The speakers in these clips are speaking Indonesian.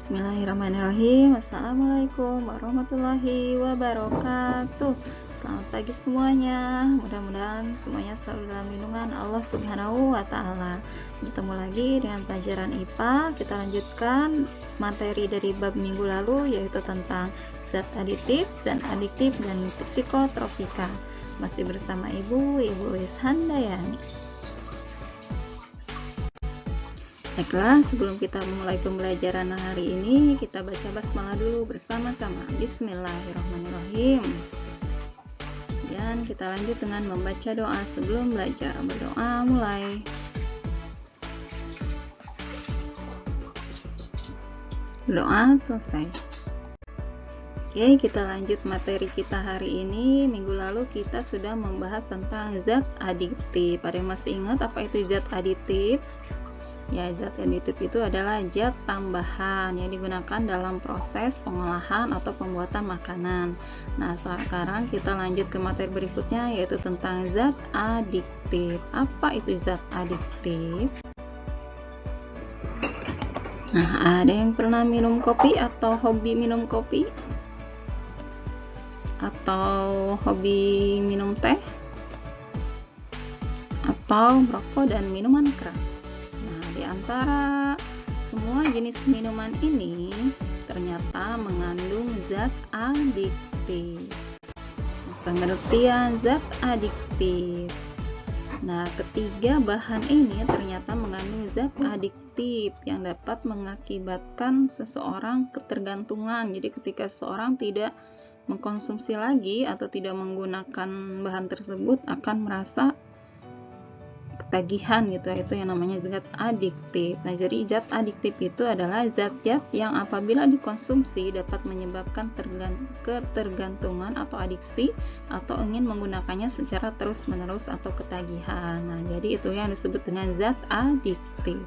Bismillahirrahmanirrahim. Assalamualaikum warahmatullahi wabarakatuh. Selamat pagi semuanya. Mudah-mudahan semuanya selalu dalam lindungan Allah Subhanahu wa Ta'ala. Bertemu lagi dengan pelajaran IPA. Kita lanjutkan materi dari bab minggu lalu, yaitu tentang zat aditif, zat adiktif, dan psikotropika. Masih bersama Ibu Wis Handayani. Baiklah, sebelum kita memulai pembelajaran hari ini, kita baca basmalah dulu bersama-sama. Bismillahirrahmanirrahim. Dan kita lanjut dengan membaca doa sebelum belajar. Berdoa mulai. Doa selesai. Oke, kita lanjut materi kita hari ini. Minggu lalu kita sudah membahas tentang zat adiktif. Ada yang masih ingat apa itu zat adiktif? Ya, zat aditif itu adalah zat tambahan yang digunakan dalam proses pengolahan atau pembuatan makanan. Nah, sekarang kita lanjut ke materi berikutnya, yaitu tentang zat adiktif. Apa itu zat adiktif? Nah, ada yang pernah minum kopi atau hobi minum kopi? Atau hobi minum teh? Atau merokok dan minuman keras? Di antara semua jenis minuman ini ternyata mengandung zat adiktif. Pengertian zat adiktif. Nah, ketiga bahan ini ternyata mengandung zat adiktif yang dapat mengakibatkan seseorang ketergantungan. Jadi ketika seseorang tidak mengkonsumsi lagi atau tidak menggunakan bahan tersebut akan merasa ketagihan gitu, itu yang namanya zat adiktif. Nah, jadi zat adiktif itu adalah zat-zat yang apabila dikonsumsi dapat menyebabkan ketergantungan atau adiksi atau ingin menggunakannya secara terus-menerus atau ketagihan. Nah, jadi itu yang disebut dengan zat adiktif.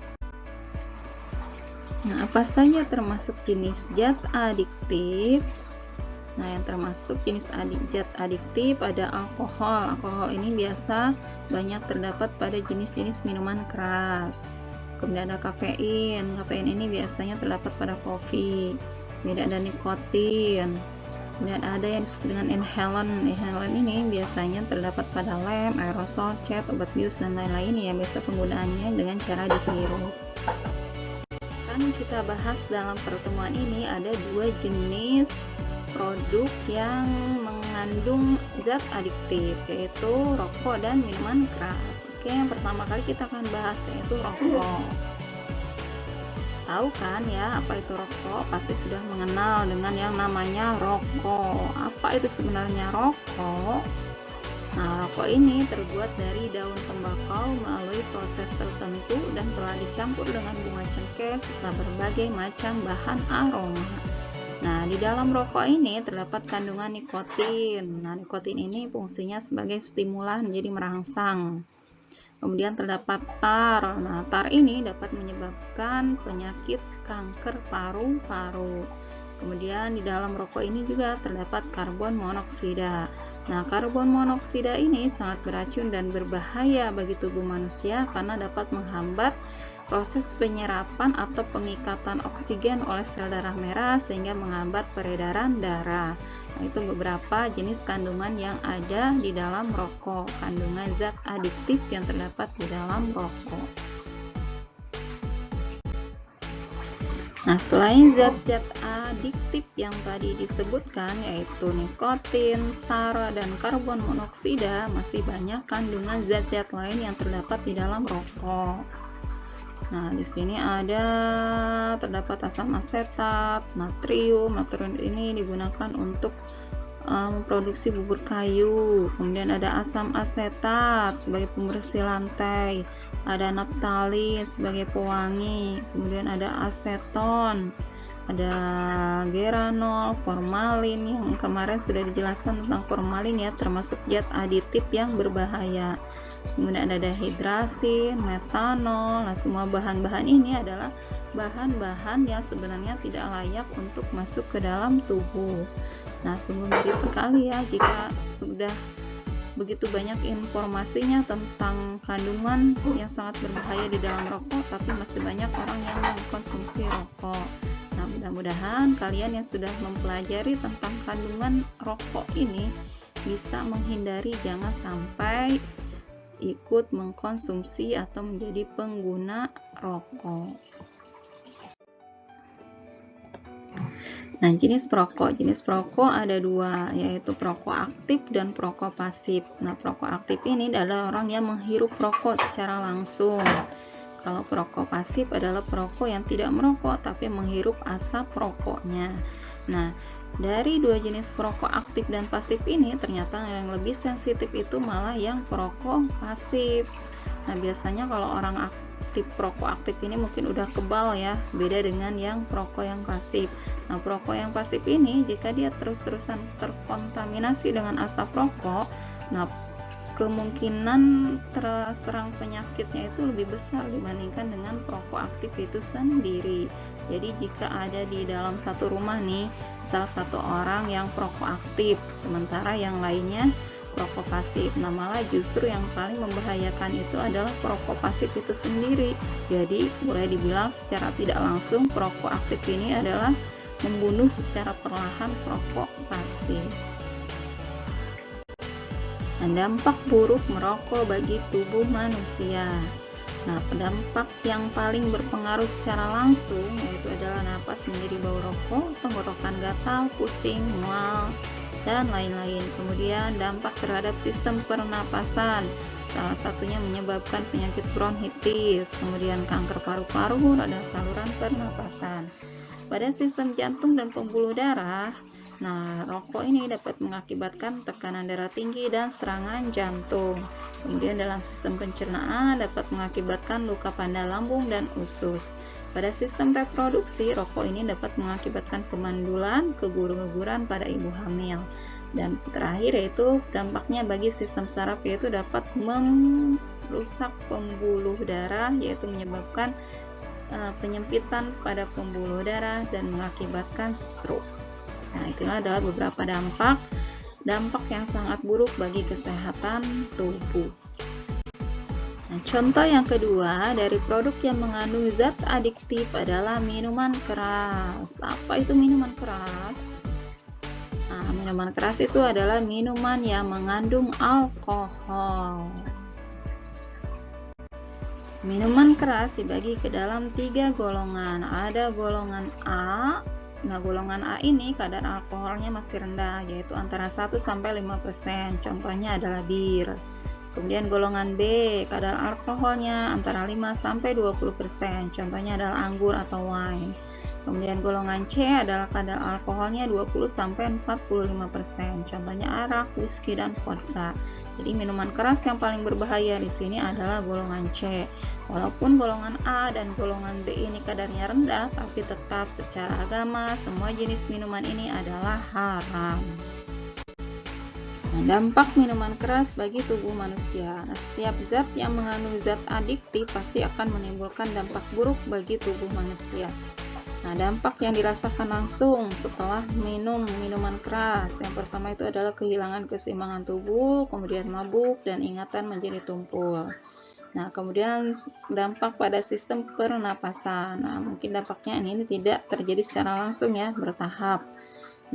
Nah, apa saja termasuk jenis zat adiktif? Nah, yang termasuk jenis zat adiktif ada alkohol. Alkohol ini biasa banyak terdapat pada jenis-jenis minuman keras. Kemudian ada kafein. Kafein ini biasanya terdapat pada kopi. Kemudian ada nikotin. Kemudian ada yang disebut dengan inhalant. Inhalant ini biasanya terdapat pada lem, aerosol, cat, obat bius, dan lain-lain yang biasa penggunaannya dengan cara dihirup. Kita bahas dalam pertemuan ini ada dua jenis produk yang mengandung zat adiktif, yaitu rokok dan minuman keras. Oke, yang pertama kali kita akan bahas yaitu rokok. Tahu kan ya apa itu rokok? Pasti sudah mengenal dengan yang namanya rokok. Apa itu sebenarnya rokok? Nah, rokok ini terbuat dari daun tembakau melalui proses tertentu dan telah dicampur dengan bunga cengkeh serta berbagai macam bahan aroma. Nah, di dalam rokok ini terdapat kandungan nikotin. Nah, nikotin ini fungsinya sebagai stimulan, jadi merangsang. Kemudian terdapat tar. Nah, tar ini dapat menyebabkan penyakit kanker paru-paru. Kemudian di dalam rokok ini juga terdapat karbon monoksida. Nah, karbon monoksida ini sangat beracun dan berbahaya bagi tubuh manusia karena dapat menghambat proses penyerapan atau pengikatan oksigen oleh sel darah merah sehingga menghambat peredaran darah. Nah, itu beberapa jenis kandungan yang ada di dalam rokok, kandungan zat adiktif yang terdapat di dalam rokok. Nah, selain zat-zat adiktif yang tadi disebutkan yaitu nikotin, tar, dan karbon monoksida, masih banyak kandungan zat-zat lain yang terdapat di dalam rokok. Nah, di sini terdapat asam asetat, natrium. Natrium ini digunakan untuk memproduksi bubur kayu. Kemudian ada asam asetat sebagai pembersih lantai, ada naftalin sebagai pewangi, kemudian ada aseton, ada geranol, formalin yang kemarin sudah dijelaskan tentang formalin ya, termasuk zat aditif yang berbahaya. Kemudian ada dehidrasi, metanol. Nah, semua bahan-bahan ini adalah bahan-bahan yang sebenarnya tidak layak untuk masuk ke dalam tubuh. Nah, sungguh ngeri sekali ya jika sudah begitu banyak informasinya tentang kandungan yang sangat berbahaya di dalam rokok, tapi masih banyak orang yang mengkonsumsi rokok. Nah, Mudah-mudahan kalian yang sudah mempelajari tentang kandungan rokok ini bisa menghindari jangan sampai ikut mengkonsumsi atau menjadi pengguna rokok. Nah, jenis perokok ada dua, yaitu perokok aktif dan perokok pasif. Nah, perokok aktif ini adalah orang yang menghirup rokok secara langsung. Kalau perokok pasif adalah perokok yang tidak merokok tapi menghirup asap rokoknya. Nah, dari dua jenis perokok aktif dan pasif ini ternyata yang lebih sensitif itu malah yang perokok pasif. Nah, biasanya kalau orang perokok aktif ini mungkin udah kebal ya, beda dengan yang perokok yang pasif. Nah, perokok yang pasif ini jika dia terus-terusan terkontaminasi dengan asap rokok, nah kemungkinan terserang penyakitnya itu lebih besar dibandingkan dengan perokok aktif itu sendiri. Jadi jika ada di dalam satu rumah nih, salah satu orang yang perokok aktif, sementara yang lainnya perokok pasif, nah malah justru yang paling membahayakan itu adalah perokok pasif itu sendiri. Jadi boleh dibilang secara tidak langsung perokok aktif ini adalah membunuh secara perlahan perokok pasif. Nah, dampak buruk merokok bagi tubuh manusia. Nah, dampak yang paling berpengaruh secara langsung yaitu adalah napas menjadi bau rokok, tenggorokan gatal, pusing, mual, dan lain-lain. Kemudian dampak terhadap sistem pernapasan, salah satunya menyebabkan penyakit bronkitis, kemudian kanker paru-paru dan saluran pernapasan. Pada sistem jantung dan pembuluh darah, nah rokok ini dapat mengakibatkan tekanan darah tinggi dan serangan jantung. Kemudian dalam sistem pencernaan dapat mengakibatkan luka pada lambung dan usus. Pada sistem reproduksi, rokok ini dapat mengakibatkan kemandulan, keguguran pada ibu hamil. Dan terakhir yaitu dampaknya bagi sistem saraf, yaitu dapat merusak pembuluh darah, yaitu menyebabkan penyempitan pada pembuluh darah dan mengakibatkan stroke. Nah, itulah adalah beberapa dampak yang sangat buruk bagi kesehatan tubuh. Nah, contoh yang kedua dari produk yang mengandung zat adiktif adalah minuman keras. Apa itu minuman keras? Nah, minuman keras itu adalah minuman yang mengandung alkohol. Minuman keras dibagi ke dalam 3 golongan. Ada golongan A. Nah, golongan A ini kadar alkoholnya masih rendah, yaitu antara 1 sampai 5%. Contohnya adalah bir. Kemudian golongan B, kadar alkoholnya antara 5 sampai 20%. Contohnya adalah anggur atau wine. Kemudian golongan C adalah kadar alkoholnya 20 sampai 45%. Contohnya arak, whisky, dan vodka. Jadi minuman keras yang paling berbahaya di sini adalah golongan C. Walaupun golongan A dan golongan B ini kadarnya rendah, tapi tetap secara agama semua jenis minuman ini adalah haram. Nah, dampak minuman keras bagi tubuh manusia. Nah, setiap zat yang mengandung zat adiktif pasti akan menimbulkan dampak buruk bagi tubuh manusia. Nah, dampak yang dirasakan langsung setelah minum minuman keras, yang pertama itu adalah kehilangan keseimbangan tubuh, kemudian mabuk, dan ingatan menjadi tumpul. Nah, kemudian dampak pada sistem pernapasan. Nah, mungkin dampaknya ini tidak terjadi secara langsung ya, bertahap.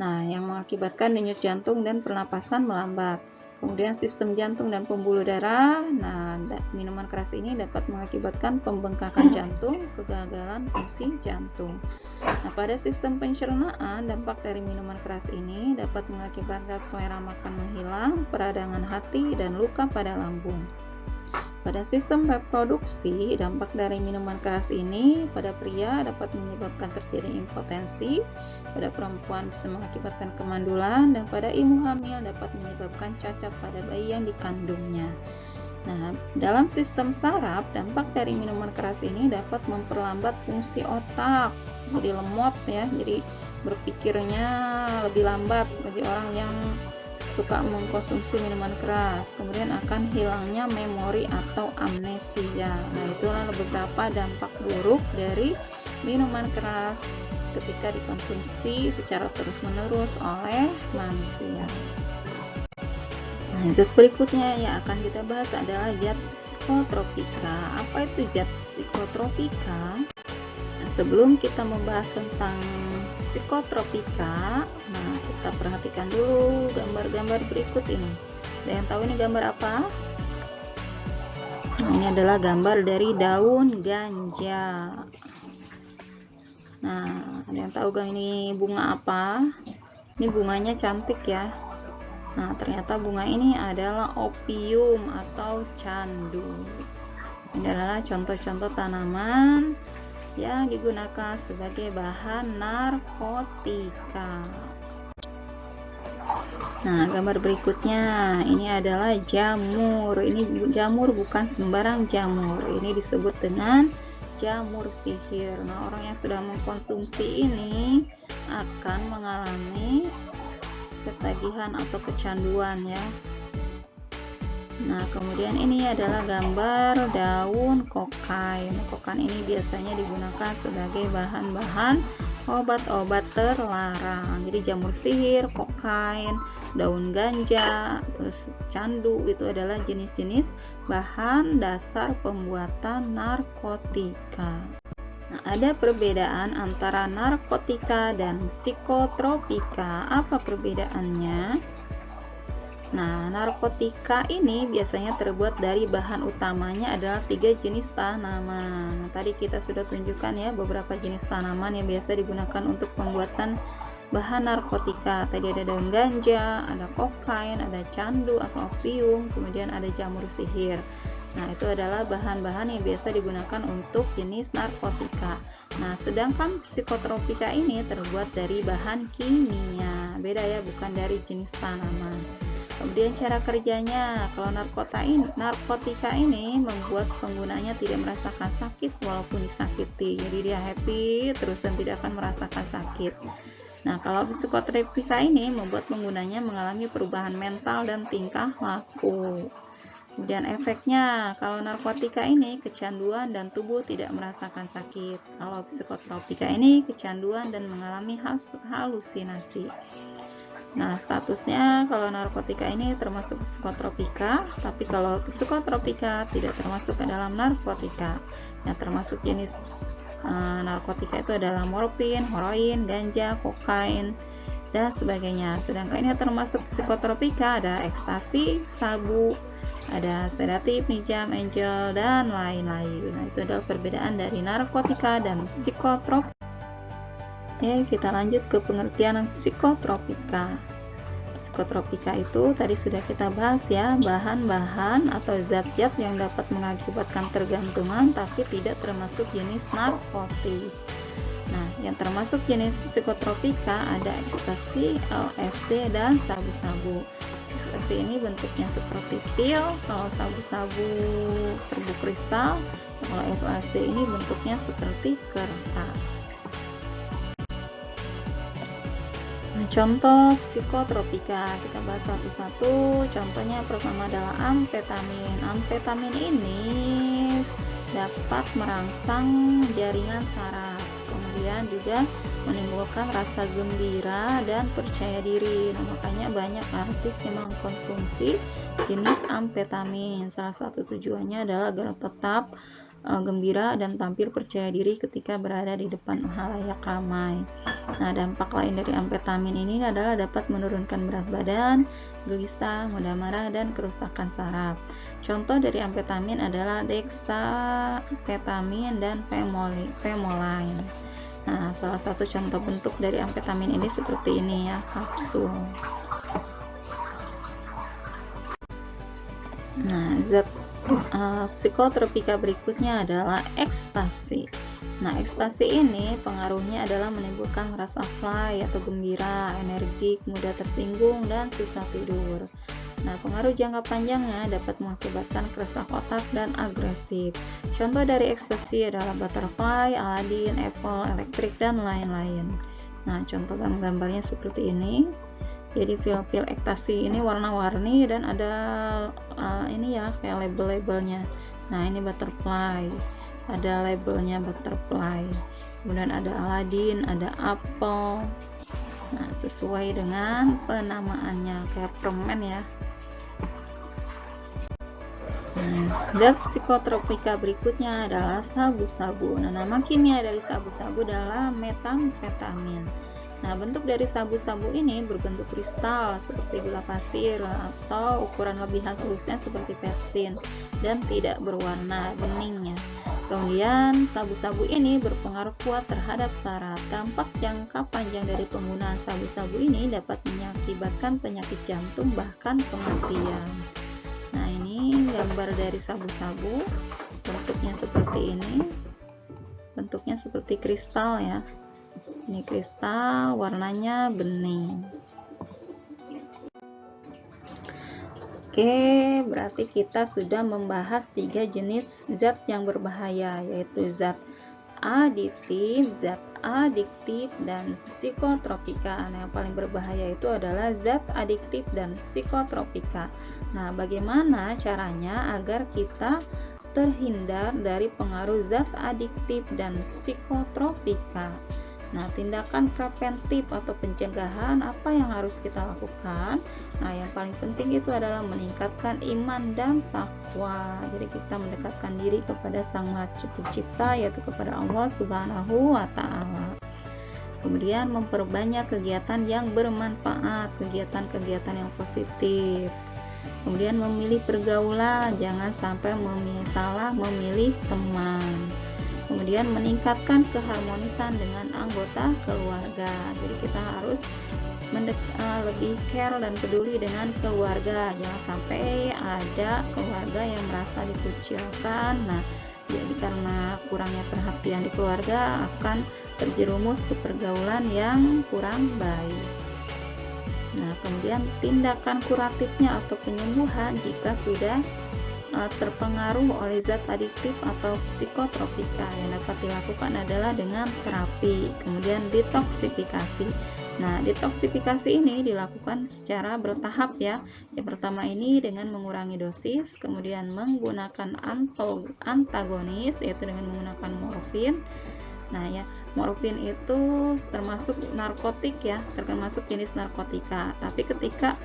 Nah, yang mengakibatkan denyut jantung dan pernapasan melambat. Kemudian sistem jantung dan pembuluh darah. Nah, minuman keras ini dapat mengakibatkan pembengkakan jantung, kegagalan fungsi jantung. Nah, pada sistem pencernaan, dampak dari minuman keras ini dapat mengakibatkan selera makan menghilang, peradangan hati, dan luka pada lambung. Pada sistem reproduksi, dampak dari minuman keras ini pada pria dapat menyebabkan terjadi impotensi, pada perempuan bisa mengakibatkan kemandulan, dan pada ibu hamil dapat menyebabkan cacat pada bayi yang dikandungnya. Nah, dalam sistem saraf, dampak dari minuman keras ini dapat memperlambat fungsi otak, jadi lemot ya, jadi berpikirnya lebih lambat bagi orang yang suka mengkonsumsi minuman keras. Kemudian akan hilangnya memori atau amnesia. Nah, itulah beberapa dampak buruk dari minuman keras ketika dikonsumsi secara terus-menerus oleh manusia. Nah, zat berikutnya yang akan kita bahas adalah zat psikotropika. Apa itu zat psikotropika? Nah, sebelum kita membahas tentang psikotropika. Nah, kita perhatikan dulu gambar-gambar berikut ini. Ada yang tahu ini gambar apa? Nah, ini adalah gambar dari daun ganja. Nah, ada yang tahu gak ini bunga apa? Ini bunganya cantik ya. Nah, ternyata bunga ini adalah opium atau candu. Ini adalah contoh-contoh tanaman yang digunakan sebagai bahan narkotika. Nah, gambar berikutnya ini adalah jamur. Ini jamur bukan sembarang jamur. Ini disebut dengan jamur sihir. Nah, orang yang sudah mengkonsumsi ini akan mengalami ketagihan atau kecanduan ya. Nah, kemudian ini adalah gambar daun kokain. Kokain ini biasanya digunakan sebagai bahan-bahan obat-obat terlarang. Jadi jamur sihir, kokain, daun ganja, terus candu itu adalah jenis-jenis bahan dasar pembuatan narkotika. Nah, ada perbedaan antara narkotika dan psikotropika. Apa perbedaannya? Nah, narkotika ini biasanya terbuat dari bahan utamanya adalah 3 jenis tanaman. Nah, tadi kita sudah tunjukkan ya beberapa jenis tanaman yang biasa digunakan untuk pembuatan bahan narkotika. Tadi ada daun ganja, ada kokain, ada candu atau opium, kemudian ada jamur sihir. Nah, itu adalah bahan-bahan yang biasa digunakan untuk jenis narkotika. Nah, sedangkan psikotropika ini terbuat dari bahan kimia. Beda ya, bukan dari jenis tanaman. Kemudian cara kerjanya, kalau narkotika ini membuat penggunanya tidak merasakan sakit walaupun disakiti. Jadi dia happy terus dan tidak akan merasakan sakit. Nah, kalau psikotropika ini membuat penggunanya mengalami perubahan mental dan tingkah laku. Kemudian efeknya, kalau narkotika ini kecanduan dan tubuh tidak merasakan sakit. Kalau psikotropika ini kecanduan dan mengalami halusinasi. Nah, statusnya kalau narkotika ini termasuk psikotropika, tapi kalau psikotropika tidak termasuk ke dalam narkotika. Yang termasuk jenis narkotika itu adalah morfin, heroin, ganja, kokain, dan sebagainya. Sedangkan ini termasuk psikotropika, ada ekstasi, sabu, ada sedatif, nijam, angel, dan lain-lain. Nah, itu adalah perbedaan dari narkotika dan psikotropika. Oke, kita lanjut ke pengertian psikotropika. Psikotropika itu tadi sudah kita bahas ya, bahan-bahan atau zat-zat yang dapat mengakibatkan tergantungan tapi tidak termasuk jenis narkotik. Nah, yang termasuk jenis psikotropika ada ekstasi, LSD, dan sabu-sabu. Ekstasi ini bentuknya seperti pil, kalau sabu-sabu serbuk kristal, kalau LSD ini bentuknya seperti kertas. Contoh psikotropika, kita bahas satu-satu. Contohnya pertama adalah amfetamin. Amfetamin ini dapat merangsang jaringan saraf, kemudian juga menimbulkan rasa gembira dan percaya diri. Nah, makanya banyak artis yang mengkonsumsi jenis amfetamin. Salah satu tujuannya adalah agar tetap gembira dan tampil percaya diri ketika berada di depan halayak ramai. Nah, dampak lain dari amfetamin ini adalah dapat menurunkan berat badan, gelisah, mudah marah, dan kerusakan saraf. Contoh dari amfetamin adalah dexamfetamin dan phenylalanine. Nah, salah satu contoh bentuk dari amfetamin ini seperti ini ya, kapsul. Nah, zat psikotropika berikutnya adalah ekstasi. Nah, ekstasi ini pengaruhnya adalah menimbulkan rasa fly atau gembira, energik, mudah tersinggung, dan susah tidur. Nah, pengaruh jangka panjangnya dapat mengakibatkan kerusak otak dan agresif. Contoh dari ekstasi adalah butterfly, Aladdin, Apple, elektrik, dan lain-lain. Nah, contoh gambarnya seperti ini. Jadi pil-pil ekstasi ini warna-warni dan ada ini ya kayak label-labelnya. Nah, ini butterfly, ada labelnya butterfly. Kemudian ada Aladdin, ada apple. Nah, sesuai dengan penamaannya kayak permen ya. Zat psikotropika berikutnya adalah sabu-sabu. Nah, nama kimia dari sabu-sabu adalah metamfetamin. Nah, bentuk dari sabu-sabu ini berbentuk kristal seperti gula pasir atau ukuran lebih halusnya seperti persin dan tidak berwarna beningnya. Kemudian sabu-sabu ini berpengaruh kuat terhadap saraf. Dampak jangka panjang dari penggunaan sabu-sabu ini dapat mengakibatkan penyakit jantung bahkan kematian. Nah, ini gambar dari sabu-sabu. Bentuknya seperti ini. Bentuknya seperti kristal ya. Ini kristal, warnanya bening. Oke, berarti kita sudah membahas 3 jenis zat yang berbahaya, yaitu zat aditif, zat adiktif, dan psikotropika. Nah, yang paling berbahaya itu adalah zat adiktif dan psikotropika. Nah, bagaimana caranya agar kita terhindar dari pengaruh zat adiktif dan psikotropika? Nah, tindakan preventif atau pencegahan apa yang harus kita lakukan? Nah, yang paling penting itu adalah meningkatkan iman dan takwa. Jadi kita mendekatkan diri kepada Sang Maha Pencipta, yaitu kepada Allah Subhanahu wa Ta'ala. Kemudian memperbanyak kegiatan yang bermanfaat, kegiatan-kegiatan yang positif. Kemudian memilih pergaulan, jangan sampai salah memilih teman. Kemudian meningkatkan keharmonisan dengan anggota keluarga. Jadi kita harus lebih care dan peduli dengan keluarga. Jangan sampai ada keluarga yang merasa dikucilkan. Nah, jadi karena kurangnya perhatian di keluarga akan terjerumus ke pergaulan yang kurang baik. Nah, kemudian tindakan kuratifnya atau penyembuhan jika sudah terpengaruh oleh zat adiktif atau psikotropika, yang dapat dilakukan adalah dengan terapi. Kemudian detoksifikasi. Nah, detoksifikasi ini dilakukan secara bertahap ya. Yang pertama ini dengan mengurangi dosis, kemudian menggunakan antagonis, yaitu dengan menggunakan morfin. Nah ya, morfin itu termasuk narkotik ya, termasuk jenis narkotika. Tapi ketika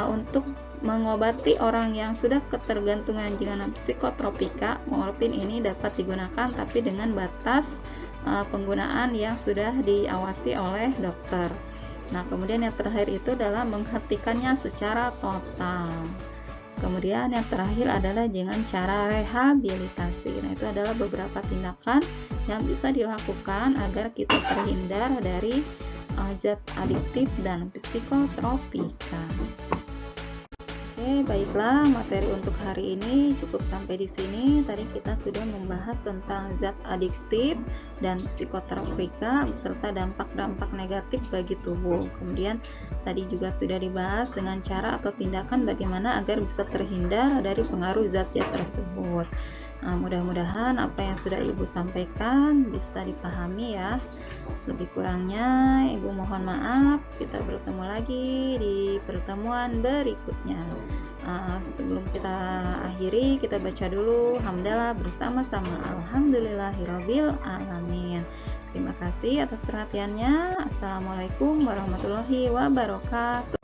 untuk mengobati orang yang sudah ketergantungan dengan psikotropika, morfin ini dapat digunakan tapi dengan batas penggunaan yang sudah diawasi oleh dokter. Nah, kemudian yang terakhir itu adalah menghentikannya secara total. Kemudian yang terakhir adalah dengan cara rehabilitasi. Nah, itu adalah beberapa tindakan yang bisa dilakukan agar kita terhindar dari zat adiktif dan psikotropika. Oke, baiklah, materi untuk hari ini cukup sampai di sini. Tadi kita sudah membahas tentang zat adiktif dan psikotropika beserta dampak-dampak negatif bagi tubuh. Kemudian tadi juga sudah dibahas dengan cara atau tindakan bagaimana agar bisa terhindar dari pengaruh zat-zat tersebut. Nah, mudah-mudahan apa yang sudah Ibu sampaikan bisa dipahami ya. Lebih kurangnya Ibu mohon maaf. Kita bertemu lagi di pertemuan berikutnya. Sebelum kita akhiri, kita baca dulu hamdalah bersama-sama. Alhamdulillahirabbil alamin. Terima kasih atas perhatiannya. Assalamualaikum warahmatullahi wabarakatuh.